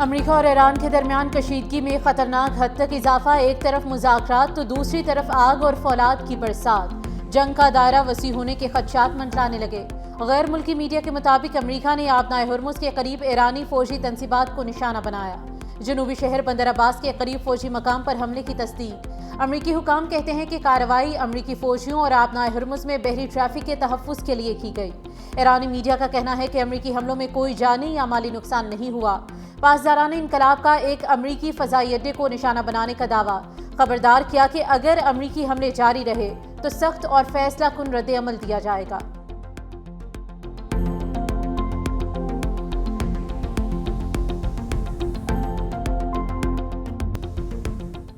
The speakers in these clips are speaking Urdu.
امریکہ اور ایران کے درمیان کشیدگی میں خطرناک حد تک اضافہ، ایک طرف مذاکرات تو دوسری طرف آگ اور فولاد کی برسات، جنگ کا دائرہ وسیع ہونے کے خدشات منڈلانے لگے۔ غیر ملکی میڈیا کے مطابق امریکہ نے آبنائے ہرمز کے قریب ایرانی فوجی تنصیبات کو نشانہ بنایا۔ جنوبی شہر بندر عباس کے قریب فوجی مقام پر حملے کی تصدیق۔ امریکی حکام کہتے ہیں کہ کارروائی امریکی فوجیوں اور آبنائے ہرمز میں بحری ٹریفک کے تحفظ کے لیے کی گئی۔ ایرانی میڈیا کا کہنا ہے کہ امریکی حملوں میں کوئی جانی یا مالی نقصان نہیں ہوا۔ پاسداران انقلاب کا ایک امریکی فضائی اڈے کو نشانہ بنانے کا دعویٰ، خبردار کیا کہ اگر امریکی حملے جاری رہے تو سخت اور فیصلہ کن رد عمل دیا جائے گا۔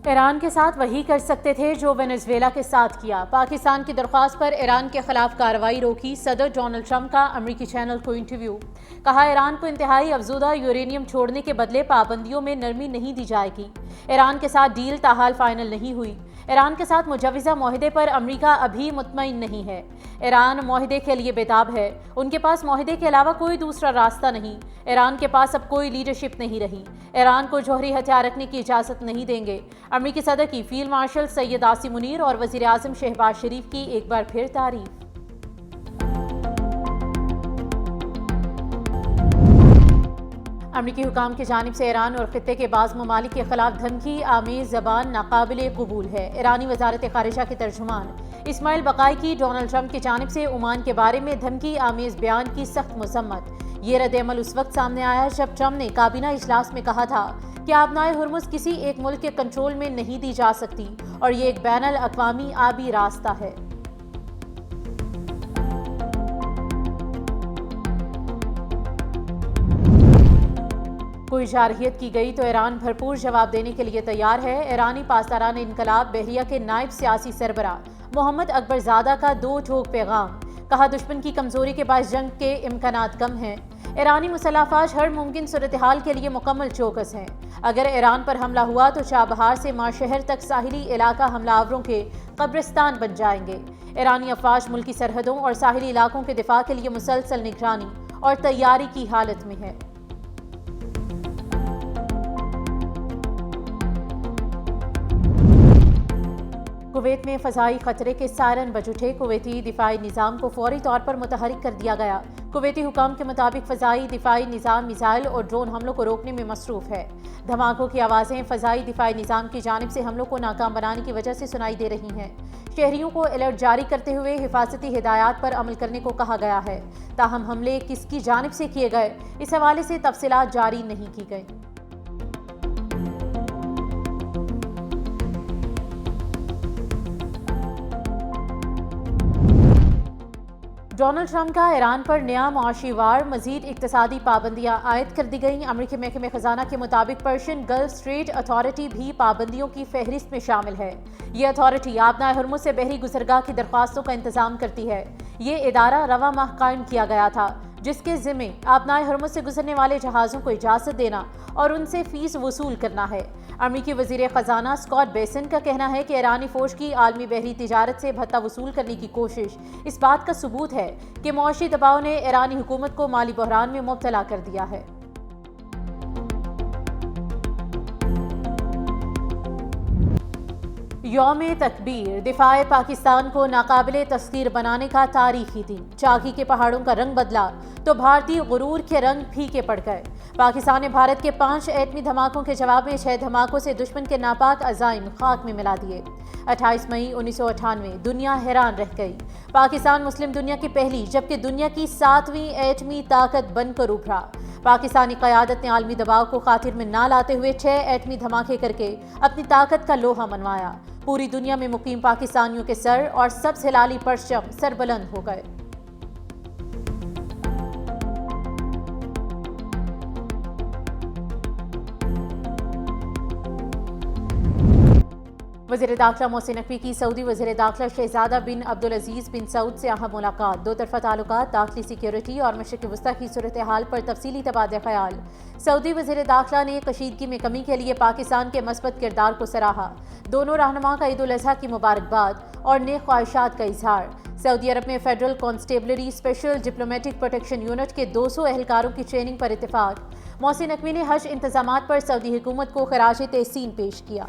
ایران کے ساتھ وہی کر سکتے تھے جو وینزویلا کے ساتھ کیا۔ پاکستان کی درخواست پر ایران کے خلاف کارروائی روکی۔ صدر ڈونلڈ ٹرمپ کا امریکی چینل کو انٹرویو۔ کہا ایران کو انتہائی افزودہ یورینیم چھوڑنے کے بدلے پابندیوں میں نرمی نہیں دی جائے گی۔ ایران کے ساتھ ڈیل تاحال فائنل نہیں ہوئی۔ ایران کے ساتھ مجوزہ معاہدے پر امریکہ ابھی مطمئن نہیں ہے۔ ایران معاہدے کے لیے بےتاب ہے۔ ان کے پاس معاہدے کے علاوہ کوئی دوسرا راستہ نہیں۔ ایران کے پاس اب کوئی لیڈرشپ نہیں رہی۔ ایران کو جوہری ہتھیار رکھنے کی اجازت نہیں دیں گے۔ امریکی صدر کی فیلڈ مارشل سید عاصم منیر اور وزیر اعظم شہباز شریف کی ایک بار پھر تعریف۔ امریکی حکام کی جانب سے ایران اور خطے کے بعض ممالک کے خلاف دھمکی آمیز زبان ناقابل قبول ہے۔ ایرانی وزارت خارجہ کے ترجمان اسماعیل بقائی کی ڈونلڈ ٹرمپ کی جانب سے عمان کے بارے میں دھمکی آمیز بیان کی سخت مذمت۔ یہ رد عمل اس وقت سامنے آیا جب ٹرمپ نے کابینہ اجلاس میں کہا تھا کہ آبنائے ہرمز کسی ایک ملک کے کنٹرول میں نہیں دی جا سکتی اور یہ ایک بین الاقوامی آبی راستہ ہے۔ کوئی جارحیت کی گئی تو ایران بھرپور جواب دینے کے لیے تیار ہے۔ ایرانی پاسداران انقلاب بحریہ کے نائب سیاسی سربراہ محمد اکبر زادہ کا دو ٹوک پیغام۔ کہا دشمن کی کمزوری کے باعث جنگ کے امکانات کم ہیں۔ ایرانی مسلح افواج ہر ممکن صورتحال کے لیے مکمل چوکس ہیں۔ اگر ایران پر حملہ ہوا تو چابہار سے ماشہر تک ساحلی علاقہ حملہ آوروں کے قبرستان بن جائیں گے۔ ایرانی افواج ملکی سرحدوں اور ساحلی علاقوں کے دفاع کے لیے مسلسل نگرانی اور تیاری کی حالت میں ہے۔ کویت میں فضائی خطرے کے سائرن بج اٹھے۔ کویتی دفاعی نظام کو فوری طور پر متحرک کر دیا گیا۔ کویتی حکام کے مطابق فضائی دفاعی نظام میزائل اور ڈرون حملوں کو روکنے میں مصروف ہے۔ دھماکوں کی آوازیں فضائی دفاعی نظام کی جانب سے حملوں کو ناکام بنانے کی وجہ سے سنائی دے رہی ہیں۔ شہریوں کو الرٹ جاری کرتے ہوئے حفاظتی ہدایات پر عمل کرنے کو کہا گیا ہے۔ تاہم حملے کس کی جانب سے کیے گئے، اس حوالے سے تفصیلات جاری نہیں کی گئیں۔ ڈونلڈ ٹرمپ کا ایران پر نیا معاشی وار، مزید اقتصادی پابندیاں عائد کر دی گئیں۔ امریکی محکمہ خزانہ کے مطابق پرشین گلف اسٹریٹ اتھارٹی بھی پابندیوں کی فہرست میں شامل ہے۔ یہ اتھارٹی آبنائے ہرمز سے بحری گزرگاہ کی درخواستوں کا انتظام کرتی ہے۔ یہ ادارہ رواں ماہ قائم کیا گیا تھا، جس کے ذمے آبنائے ہرمز سے گزرنے والے جہازوں کو اجازت دینا اور ان سے فیس وصول کرنا ہے۔ امریکی وزیر خزانہ اسکاٹ بیسنٹ کا کہنا ہے کہ ایرانی فوج کی عالمی بحری تجارت سے بھتہ وصول کرنے کی کوشش اس بات کا ثبوت ہے کہ معاشی دباؤ نے ایرانی حکومت کو مالی بحران میں مبتلا کر دیا ہے۔ یوم تکبیر، دفاع پاکستان کو ناقابل تسخیر بنانے کا تاریخی دن۔ چاکی کے پہاڑوں کا رنگ بدلا تو بھارتی غرور کے رنگ پھیکے پڑ گئے۔ پاکستان نے بھارت کے 5 ایٹمی دھماکوں کے جواب میں 6 دھماکوں سے دشمن کے ناپاک عزائم خاک میں ملا دیے۔ 28 مئی 1998 دنیا حیران رہ گئی۔ پاکستان مسلم دنیا کی پہلی جبکہ دنیا کی 7ویں ایٹمی طاقت بن کر ابھرا۔ پاکستانی قیادت نے عالمی دباؤ کو خاطر میں نہ لاتے ہوئے 6 ایٹمی دھماکے کر کے اپنی طاقت کا لوہا منوایا۔ پوری دنیا میں مقیم پاکستانیوں کے سر اور سبز ہلالی پرچم سربلند ہو گئے۔ وزیر داخلہ محسن نقوی کی سعودی وزیر داخلہ شہزادہ بن عبدالعزیز بن سعود سے اہم ملاقات۔ دو طرفہ تعلقات، داخلی سیکیورٹی اور مشرق وسطیٰ کی صورتحال پر تفصیلی تبادلہ خیال۔ سعودی وزیر داخلہ نے کشیدگی میں کمی کے لیے پاکستان کے مثبت کردار کو سراہا۔ دونوں رہنما کا عید الاضحیٰ کی مبارکباد اور نیک خواہشات کا اظہار۔ سعودی عرب میں federal constabulary special diplomatic protection unit کے 200 اہلکاروں کی ٹریننگ پر اتفاق۔ محسن نقوی نے حج انتظامات پر سعودی حکومت کو خراج تحسین پیش کیا۔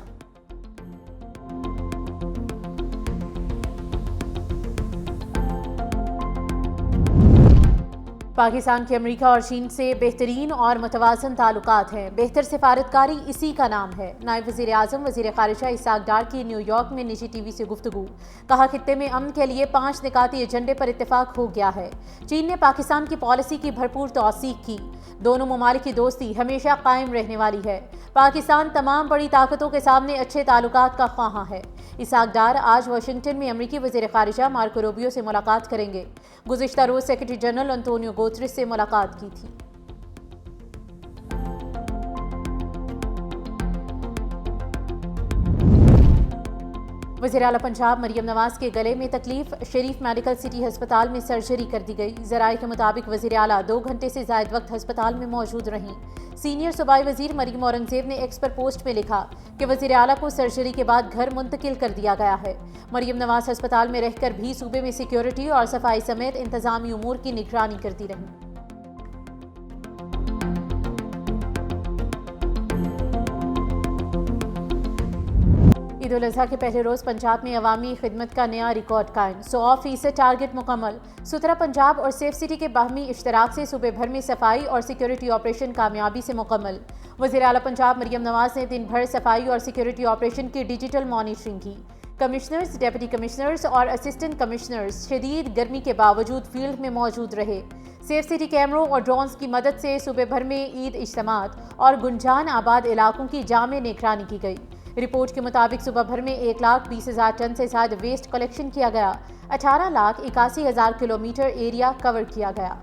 پاکستان کے امریکہ اور چین سے بہترین اور متوازن تعلقات ہیں، بہتر سفارتکاری اسی کا نام ہے۔ نائب وزیر اعظم وزیر خارجہ اسحاق ڈار کی نیو یارک میں نجی ٹی وی سے گفتگو، کہا خطے میں امن کے لیے 5 نکاتی ایجنڈے پر اتفاق ہو گیا ہے۔ چین نے پاکستان کی پالیسی کی بھرپور توثیق کی، دونوں ممالک کی دوستی ہمیشہ قائم رہنے والی ہے۔ پاکستان تمام بڑی طاقتوں کے سامنے اچھے تعلقات کا خواہاں ہے۔ اسحاق ڈار آج واشنگٹن میں امریکی وزیر خارجہ مارکو روبیو سے ملاقات کریں گے۔ گزشتہ روز سیکرٹری جنرل انطونیو گوتریس سے ملاقات کی تھی۔ وزیر اعلیٰ پنجاب مریم نواز کے گلے میں تکلیف، شریف میڈیکل سٹی ہسپتال میں سرجری کر دی گئی۔ ذرائع کے مطابق وزیر اعلیٰ 2 گھنٹے سے زائد وقت ہسپتال میں موجود رہیں۔ سینئر صوبائی وزیر مریم اورنگزیب نے ایکس پر پوسٹ میں لکھا کہ وزیر اعلیٰ کو سرجری کے بعد گھر منتقل کر دیا گیا ہے۔ مریم نواز ہسپتال میں رہ کر بھی صوبے میں سیکیورٹی اور صفائی سمیت انتظامی امور کی نگرانی کرتی رہیں۔ عید الاضحیٰ کے پہلے روز پنجاب میں عوامی خدمت کا نیا ریکارڈ قائم، 100% ٹارگٹ مکمل۔ ستھرا پنجاب اور سیف سٹی کے باہمی اشتراک سے صوبے بھر میں صفائی اور سیکیورٹی آپریشن کامیابی سے مکمل۔ وزیر اعلیٰ پنجاب مریم نواز نے دن بھر صفائی اور سیکیورٹی آپریشن کی ڈیجیٹل مانیٹرنگ کی۔ کمشنرز، ڈپٹی کمشنرز اور اسسٹنٹ کمشنرز شدید گرمی کے باوجود فیلڈ میں موجود رہے۔ سیف سٹی کیمروں اور ڈرونز کی مدد سے صوبے بھر میں عید اجتماعات اور گنجان آباد علاقوں کی جامع نگرانی کی گئی۔ رپورٹ کے مطابق صوبہ بھر میں 1,20,000 ٹن سے زائد ویسٹ کلیکشن کیا گیا، 18,81,000 کلومیٹر ایریا کور کیا گیا۔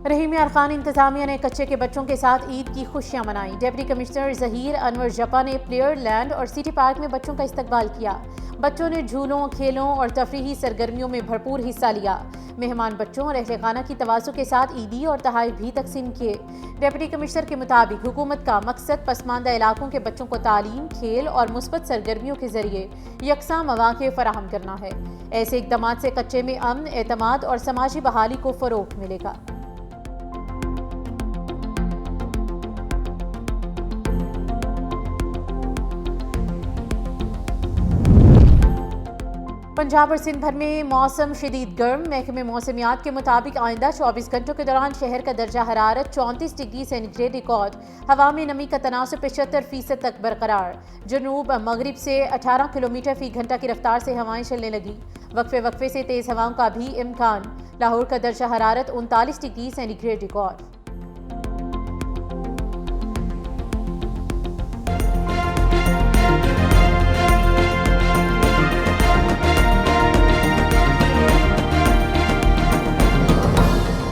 رحیم یار خان انتظامیہ نے کچے کے بچوں کے ساتھ عید کی خوشیاں منائیں۔ ڈپٹی کمشنر ظہیر انور جپا نے پلیئر لینڈ اور سٹی پارک میں بچوں کا استقبال کیا۔ بچوں نے جھولوں، کھیلوں اور تفریحی سرگرمیوں میں بھرپور حصہ لیا۔ مہمان بچوں اور اہل خانہ کی توازو کے ساتھ عیدی اور تحائف بھی تقسیم کیے۔ ڈپٹی کمشنر کے مطابق حکومت کا مقصد پسماندہ علاقوں کے بچوں کو تعلیم، کھیل اور مثبت سرگرمیوں کے ذریعے یکساں مواقع فراہم کرنا ہے۔ ایسے اقدامات سے کچے میں امن، اعتماد اور سماجی بحالی کو فروغ ملے گا۔ پنجاب اور سندھ بھر میں موسم شدید گرم۔ محکمہ موسمیات کے مطابق آئندہ 24 گھنٹوں کے دوران شہر کا درجہ حرارت 34 ڈگری سینٹی ریکارڈ۔ ہوا میں نمی کا تناسب 75% تک برقرار۔ جنوب مغرب سے 18 کلومیٹر فی گھنٹہ کی رفتار سے ہوائیں چلنے لگی۔ وقفے سے تیز ہواؤں کا بھی امکان۔ لاہور کا درجہ حرارت 39 ڈگری سینٹی گریڈ ریکارڈ۔